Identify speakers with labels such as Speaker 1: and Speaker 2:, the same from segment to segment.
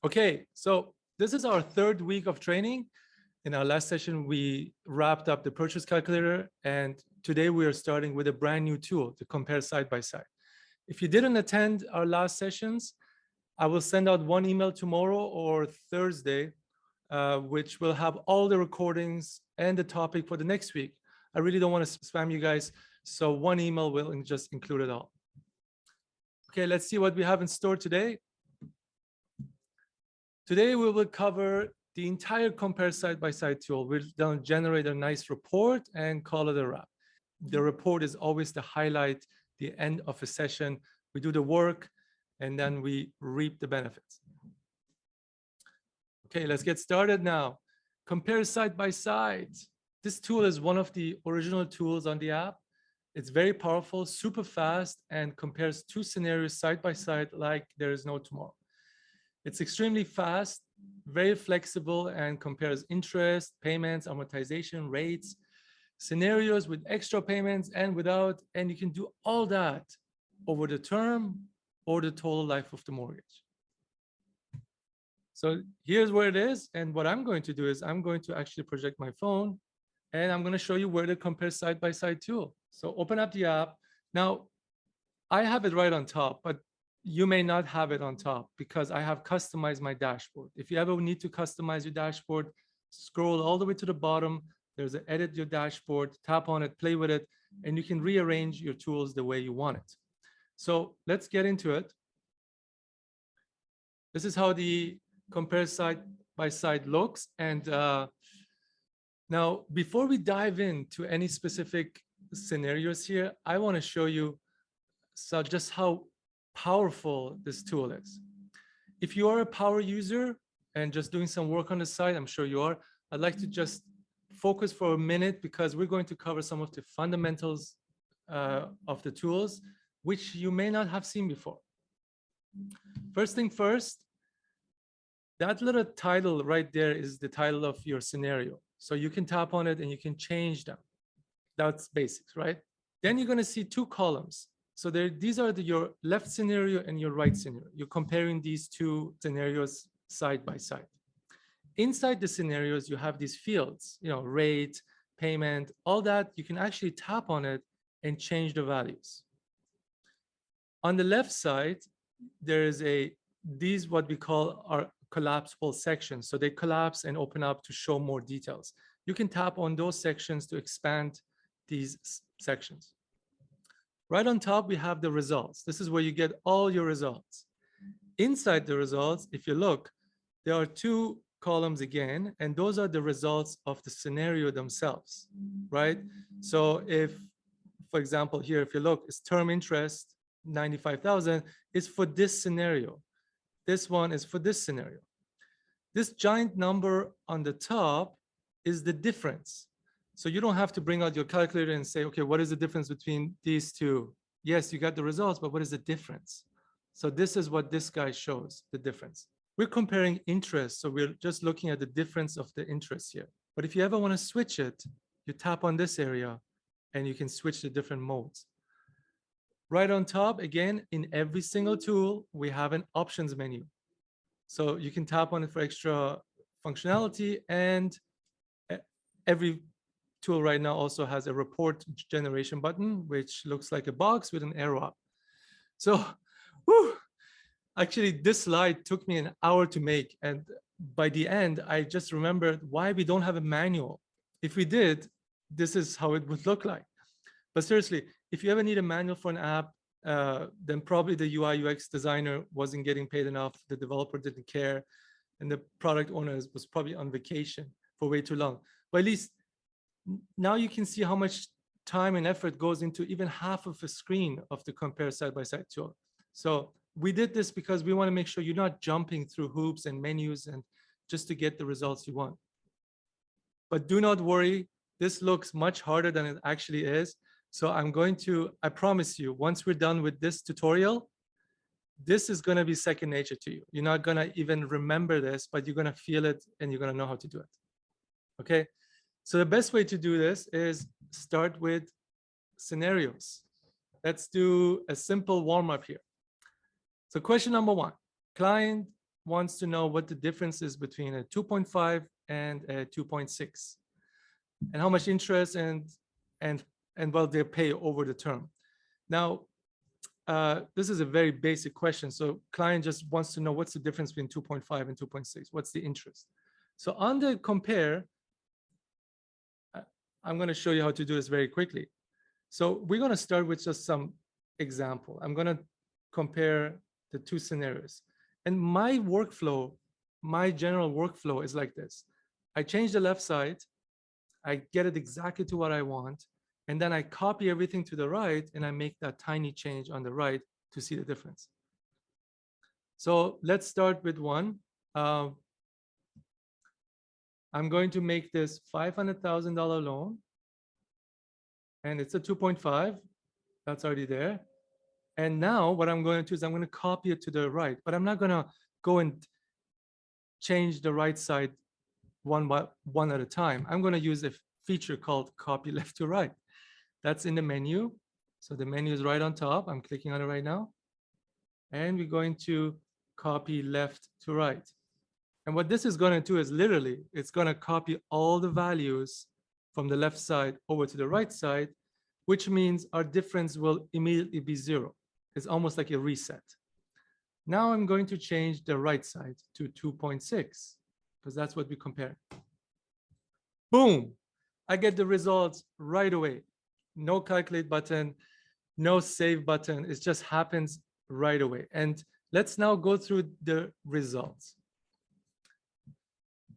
Speaker 1: Okay, so this is our third week of training. In our last session, we wrapped up the purchase calculator, and today we are starting with a brand new tool to compare side by side. If you didn't attend our last sessions, I will send out one email tomorrow or Thursday, which will have all the recordings and the topic for the next week. I really don't want to spam you guys, so one email will just include it all. Okay, let's see what we have in store today. Today, we will cover the entire compare side-by-side tool. We'll then generate a nice report and call it a wrap. The report is always the highlight, the end of a session. We do the work, and then we reap the benefits. Okay, let's get started now. Compare side-by-side. This tool is one of the original tools on the app. It's very powerful, super fast, and compares two scenarios side-by-side like there is no tomorrow. It's extremely fast, very flexible, and compares interest, payments, amortization, rates, scenarios with extra payments and without, and you can do all that over the term or the total life of the mortgage. So here's where it is, and what I'm going to do is I'm going to actually project my phone, and I'm going to show you where to compare side-by-side tool. So open up the app. Now, I have it right on top, but you may not have it on top because I have customized my dashboard. If you ever need to customize your dashboard, scroll all the way to the bottom. There's an edit your dashboard, tap on it, play with it, and you can rearrange your tools the way you want it. So let's get into it. This is how the compare side by side looks. And now, before we dive into any specific scenarios here, I want to show you just how powerful this tool is. If you are a power user and just doing some work on the side, I'm sure you are, I'd like to just focus for a minute because we're going to cover some of the fundamentals of the tools, which you may not have seen before. First thing first, that little title right there is the title of your scenario. So you can tap on it and you can change them. That's basics, right? Then you're going to see two columns. So these are your left scenario and your right scenario. You're comparing these two scenarios side by side. Inside the scenarios, you have these fields, rate, payment, all that. You can actually tap on it and change the values. On the left side, there is these what we call are collapsible sections. So they collapse and open up to show more details. You can tap on those sections to expand these sections. Right on top, we have the results. This is where you get all your results. Inside the results, if you look, there are two columns again, and those are the results of the scenario themselves, right? So if, for example, here, if you look, it's term interest, 95,000 is for this scenario. This one is for this scenario. This giant number on the top is the difference. So you don't have to bring out your calculator and say, okay, what is the difference between these two? Yes, you got the results, but what is the difference? So this is what this guy shows, the difference. We're comparing interest, so we're just looking at the difference of the interest here. But if you ever want to switch it, you tap on this area and you can switch to different modes. Right on top, again, in every single tool, we have an options menu. So you can tap on it for extra functionality, and every tool right now also has a report generation button, which looks like a box with an arrow up. So, actually, this slide took me an hour to make. And by the end, I just remembered why we don't have a manual. If we did, this is how it would look like. But seriously, if you ever need a manual for an app, then probably the UI UX designer wasn't getting paid enough. The developer didn't care. And the product owner was probably on vacation for way too long. But at least now you can see how much time and effort goes into even half of a screen of the compare side-by-side tool. So we did this because we want to make sure you're not jumping through hoops and menus and just to get the results you want. But do not worry, this looks much harder than it actually is. So I promise you, once we're done with this tutorial, this is going to be second nature to you. You're not going to even remember this, but you're going to feel it and you're going to know how to do it. Okay. So the best way to do this is start with scenarios. Let's do a simple warm-up here. So question number one, client wants to know what the difference is between a 2.5 and a 2.6, and how much interest and what they pay over the term. Now, this is a very basic question. So client just wants to know what's the difference between 2.5 and 2.6. What's the interest? So on the compare, I'm going to show you how to do this very quickly. So we're going to start with just some example. I'm going to compare the two scenarios. And my workflow, my general workflow is like this. I change the left side. I get it exactly to what I want. And then I copy everything to the right and I make that tiny change on the right to see the difference. So let's start with one. I'm going to make this $500,000 loan. And it's a 2.5. That's already there. And now what I'm going to do is I'm going to copy it to the right, but I'm not going to go and change the right side one at a time. I'm going to use a feature called copy left to right. That's in the menu. So the menu is right on top. I'm clicking on it right now. And we're going to copy left to right. And what this is going to do is literally, it's going to copy all the values from the left side over to the right side, which means our difference will immediately be 0. It's almost like a reset. Now I'm going to change the right side to 2.6 because that's what we compare. Boom, I get the results right away. No calculate button, no save button. It just happens right away. And let's now go through the results.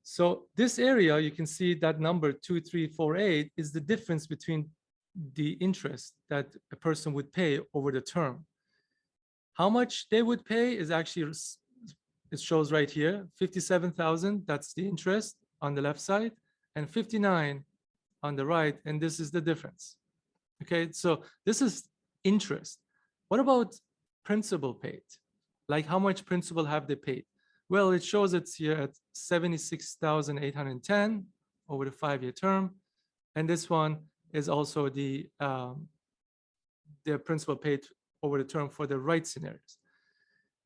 Speaker 1: So this area, you can see that number 2348 is the difference between the interest that a person would pay over the term. How much they would pay is actually, it shows right here, 57,000, that's the interest on the left side, and 59 on the right, and this is the difference. Okay, so this is interest. What about principal paid? Like how much principal have they paid? Well, it shows it's here at 76,810 over the 5-year term. And this one is also the principal paid over the term for the right scenarios.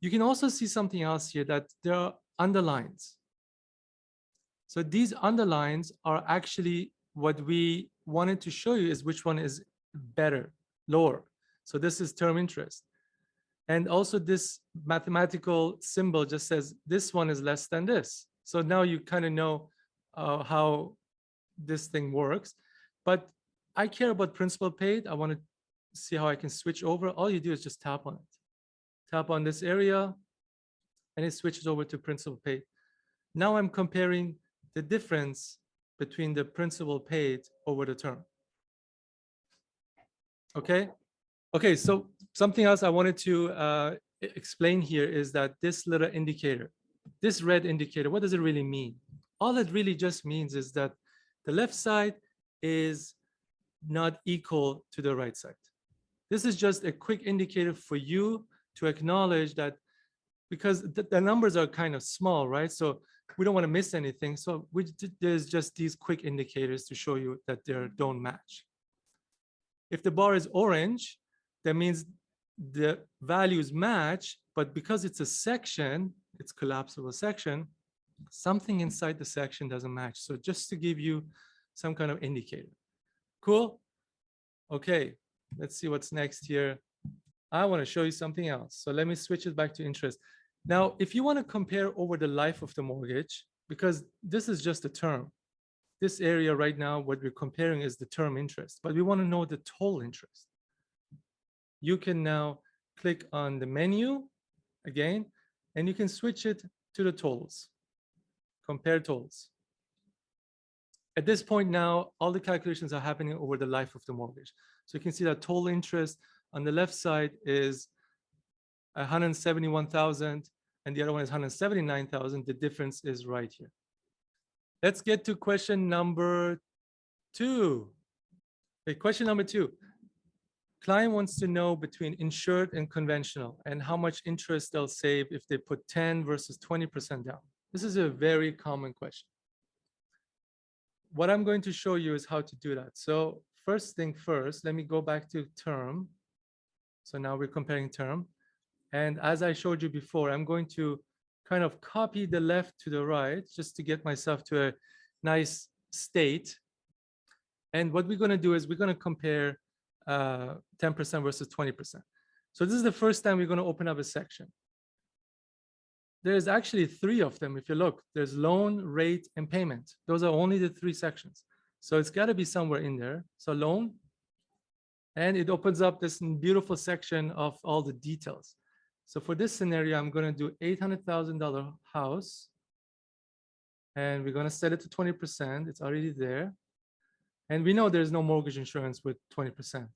Speaker 1: You can also see something else here, that there are underlines. So these underlines are actually what we wanted to show you is which one is better, lower. So this is term interest. And also this mathematical symbol just says this one is less than this. So now you kind of know how this thing works. But I care about principal paid. I want to see how I can switch over. All you do is just tap on it. Tap on this area, and it switches over to principal paid. Now I'm comparing the difference between the principal paid over the term. Okay? Okay, so something else I wanted to explain here is that this little indicator, this red indicator, what does it really mean? All it really just means is that the left side is not equal to the right side. This is just a quick indicator for you to acknowledge that, because the numbers are kind of small, right? So we don't want to miss anything. So there's just these quick indicators to show you that they don't match. If the bar is orange, that means the values match, but because it's a section, it's collapsible section, something inside the section doesn't match. So just to give you some kind of indicator. Cool? Okay, let's see what's next here. I want to show you something else. So let me switch it back to interest. Now, if you want to compare over the life of the mortgage, because this is just a term, this area right now, what we're comparing is the term interest, but we want to know the total interest. You can now click on the menu again, and you can switch it to the totals, compare totals. At this point now, all the calculations are happening over the life of the mortgage. So you can see that total interest on the left side is 171,000, and the other one is 179,000. The difference is right here. Let's get to question number 2. Okay, question number 2. Client wants to know between insured and conventional and how much interest they'll save if they put 10 versus 20% down. This is a very common question. What I'm going to show you is how to do that. So first thing first, let me go back to term. So now we're comparing term. And as I showed you before, I'm going to kind of copy the left to the right just to get myself to a nice state. And what we're going to do is we're going to compare 10% versus 20%. So this is the first time we're going to open up a section. There's actually 3 of them. If you look, there's loan, rate, and payment. Those are only the 3 sections. So it's got to be somewhere in there. So loan, and it opens up this beautiful section of all the details. So for this scenario, I'm going to do $800,000 house, and we're going to set it to 20%. It's already there. And we know there's no mortgage insurance with 20%.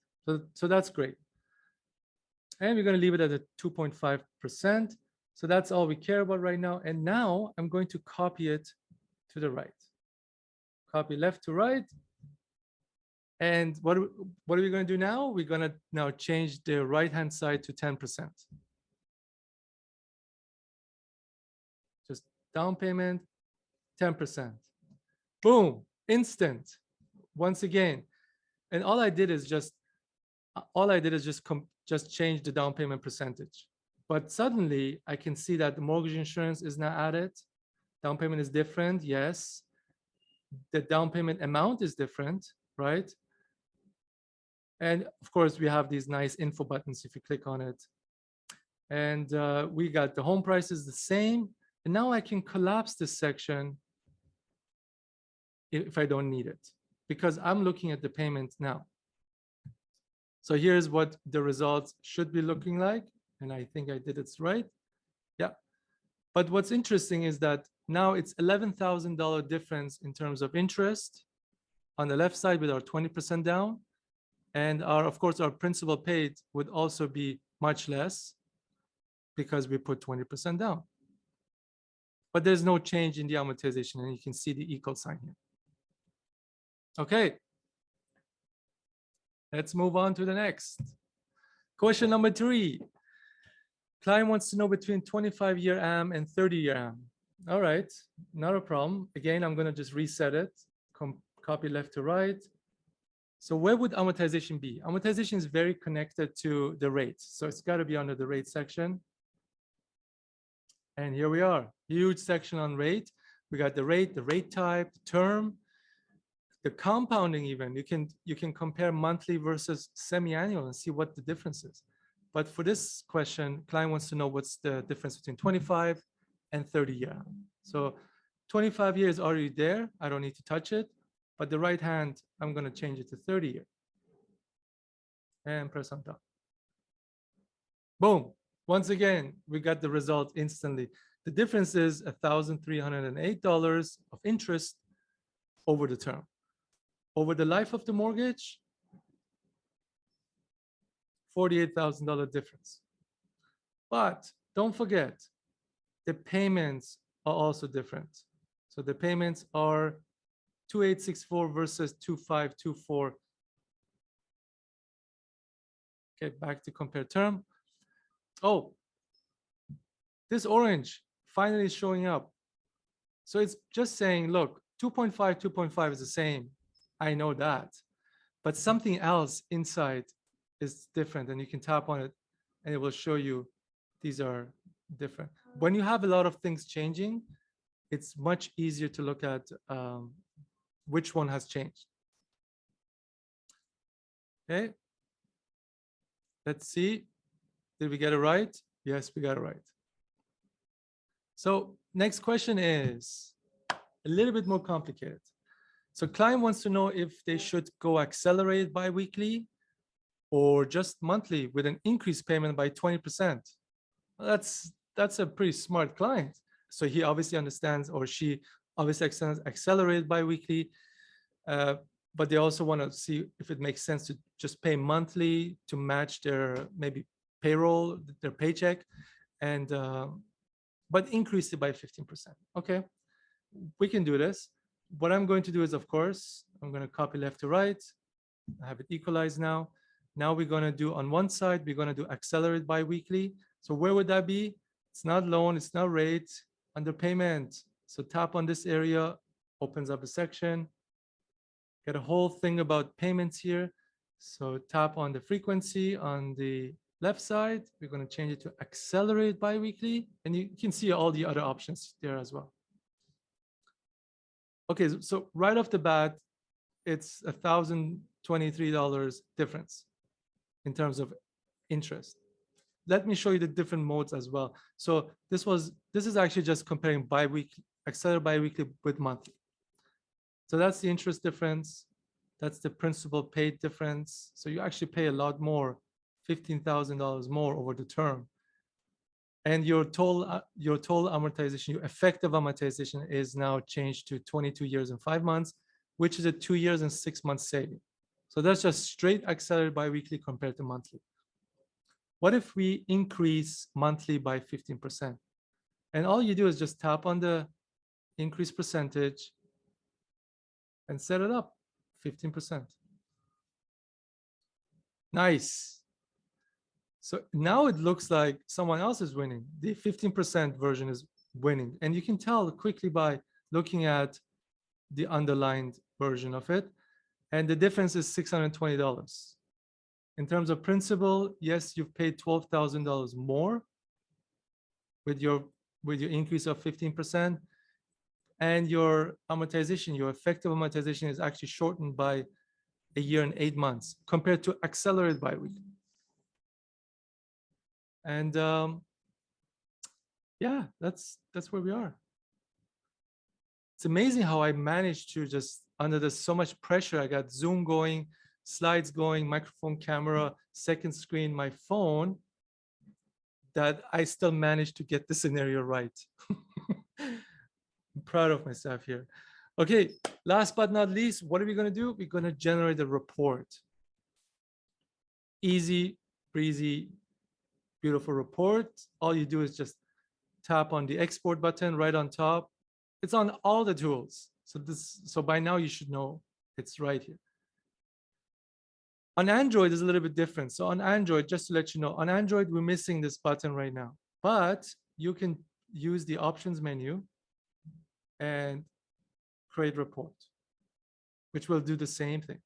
Speaker 1: So that's great. And we're going to leave it at a 2.5%. So that's all we care about right now. And now I'm going to copy it to the right. Copy left to right. And what are we going to do now? We're going to now change the right-hand side to 10%. Just down payment, 10%. Boom, instant. Once again. And all I did is just change the down payment percentage. But suddenly I can see that the mortgage insurance is now added. Down payment is different, yes. The down payment amount is different, right? And of course, we have these nice info buttons if you click on it. And we got the home price is the same. And now I can collapse this section if I don't need it, because I'm looking at the payment now. So here's what the results should be looking like. And I think I did it right. Yeah. But what's interesting is that now it's $11,000 difference in terms of interest on the left side with our 20% down. And of course, our principal paid would also be much less because we put 20% down. But there's no change in the amortization, and you can see the equal sign here. Okay. Let's move on to the next. Question number 3. Client wants to know between 25-year AM and 30-year AM. All right, not a problem. Again, I'm going to just reset it, copy left to right. So where would amortization be? Amortization is very connected to the rate. So it's got to be under the rate section. And here we are, huge section on rate. We got the rate type, term, the compounding even. You can compare monthly versus semi-annual and see what the difference is. But for this question, client wants to know what's the difference between 25 and 30 year. So 25 years already there. I don't need to touch it. But the right hand, I'm going to change it to 30 year. And press on top. Boom. Once again, we got the result instantly. The difference is $1,308 of interest over the term. Over the life of the mortgage, $48,000 difference. But don't forget, the payments are also different. So the payments are 2,864 versus 2,524. Okay, back to compare term. Oh, this orange finally is showing up. So it's just saying, look, 2.5 is the same. I know that. But something else inside is different, and you can tap on it and it will show you these are different. When you have a lot of things changing, it's much easier to look at which one has changed. Okay. Let's see. Did we get it right? Yes, we got it right. So next question is a little bit more complicated. So client wants to know if they should go accelerated bi-weekly or just monthly with an increased payment by 20%. That's a pretty smart client. So he obviously understands, or she obviously understands accelerated bi-weekly, but they also want to see if it makes sense to just pay monthly to match their maybe payroll, their paycheck, and but increase it by 15%. Okay, we can do this. What I'm going to do is, of course, I'm going to copy left to right. I have it equalized now. Now we're going to do on one side, we're going to do accelerate bi-weekly. So where would that be? It's not loan, it's not rate, under payment. So tap on this area, opens up a section. Get a whole thing about payments here. So tap on the frequency on the Left side, we're going to change it to accelerate biweekly, and you can see all the other options there as well. Okay, so right off the bat, it's $1,023 difference in terms of interest. Let me show you the different modes as well. So this is actually just comparing biweekly, accelerate biweekly with monthly. So that's the interest difference. That's the principal paid difference. So you actually pay a lot more, $15,000 more over the term. And your total amortization, your effective amortization is now changed to 22 years and 5 months, which is a 2 years and 6 months saving. So that's just straight accelerated biweekly compared to monthly. What if we increase monthly by 15%? And all you do is just tap on the increase percentage and set it up 15%. Nice. So now it looks like someone else is winning. The 15% version is winning. And you can tell quickly by looking at the underlined version of it. And the difference is $620. In terms of principal, yes, you've paid $12,000 more with your increase of 15%. And your amortization, your effective amortization is actually shortened by 1 year and 8 months compared to accelerated biweekly. And yeah, that's where we are. It's amazing how I managed to just, under so much pressure, I got Zoom going, slides going, microphone, camera, second screen, my phone, that I still managed to get the scenario right. I'm proud of myself here. Okay, last but not least, what are we going to do? We're going to generate a report. Easy, breezy, beautiful report. All you do is just tap on the export button right on top. It's on all the tools. So by now you should know it's right here. On Android is a little bit different. So on Android, just to let you know, on Android, we're missing this button right now, but you can use the options menu and create report, which will do the same thing.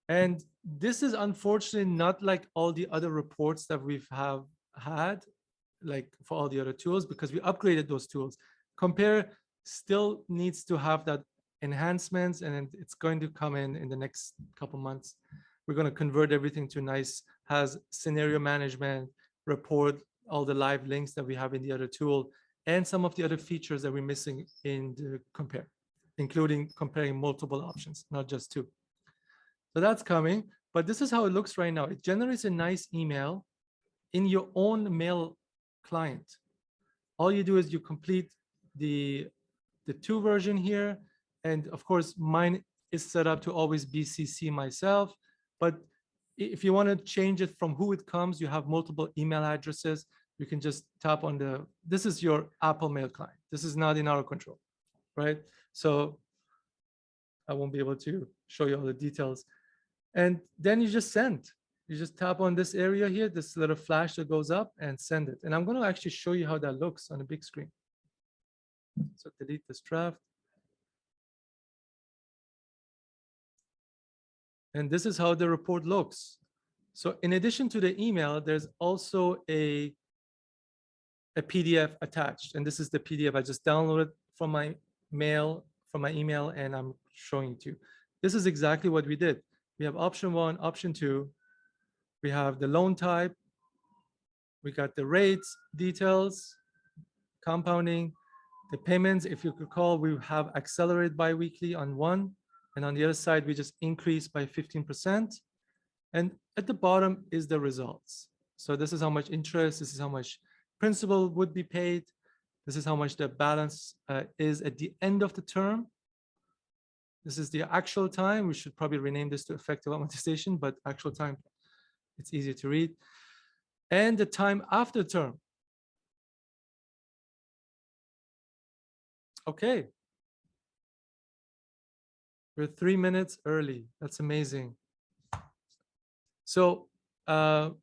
Speaker 1: And this is unfortunately not like all the other reports that we've had, like for all the other tools, because we upgraded those tools. Compare still needs to have that enhancements, and it's going to come in the next couple months. We're going to convert everything to nice, has scenario management, report, all the live links that we have in the other tool, and some of the other features that we're missing in the compare, including comparing multiple options, not just two. So that's coming, but this is how it looks right now. It generates a nice email in your own mail client. All you do is you complete the 2 version here. And of course, mine is set up to always BCC myself. But if you want to change it from who it comes, you have multiple email addresses. You can just tap on this is your Apple mail client. This is not in our control, right? So I won't be able to show you all the details. And then you just send. You just tap on this area here, this little flash that goes up, and send it. And I'm going to actually show you how that looks on a big screen. So delete this draft. And this is how the report looks. So in addition to the email, there's also a PDF attached. And this is the PDF I just downloaded from my email, and I'm showing it to you. This is exactly what we did. We have option 1, option 2. We have the loan type. We got the rates, details, compounding, the payments. If you recall, we have accelerated biweekly on one, and on the other side, we just increase by 15%. And at the bottom is the results. So this is how much interest, this is how much principal would be paid. This is how much the balance is at the end of the term. This is the actual time. We should probably rename this to effective amortization, but actual time, it's easier to read. And the time after term. Okay. We're 3 minutes early. That's amazing. So let's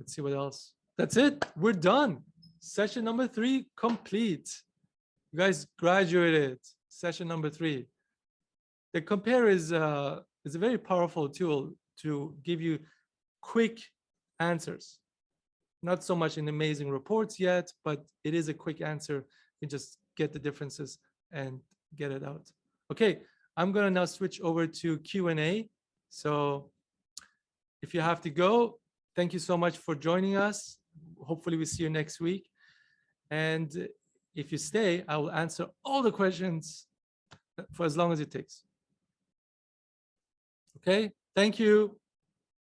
Speaker 1: see what else. That's it. We're done. Session number 3 complete. You guys graduated. Session number 3. The compare is It's a very powerful tool to give you quick answers. Not so much in amazing reports yet, but it is a quick answer. You just get the differences and get it out. Okay, I'm gonna now switch over to Q&A. So if you have to go, thank you so much for joining us. Hopefully we see you next week. And if you stay, I will answer all the questions for as long as it takes. Okay, thank you.